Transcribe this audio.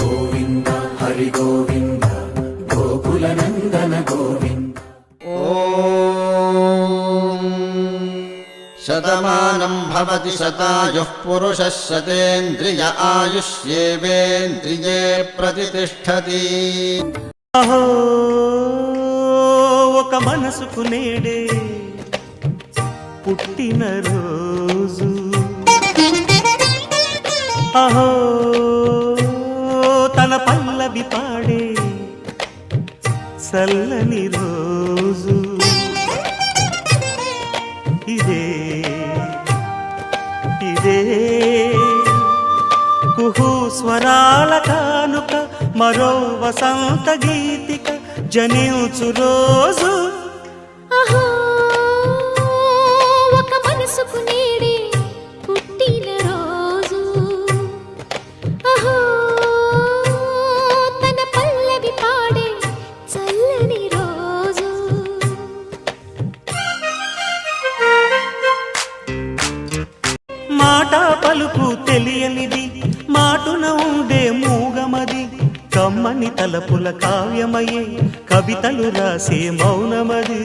గోవింద హరి గోవింద గోకుల నందన గోవింద. శతమానం భవతి శతాయుః పురుషः శతేంద్రియ ఆయుష్యేవేంద్రియే ప్రతిష్ఠతి. అహో ఒక మనసుకు నేడే పుట్టిన రోజు, అహో తన పల్లవి పాడే చల్లని రోజు. ఇదే ఇదే కుహు స్వరాల కానుక, మరో వసంత గీతిక జనించు రోజు. అహో ఒక మనసుకు నేడే పుట్టిన రోజు, అహో తన పల్లవి పాడే చల్లని రోజు. మాట పలుకు తెలియనిది, మాటున ఉండే మూగమది, కమ్మని తలపుల కావ్యమయే కవితలు రాసే మౌనమది.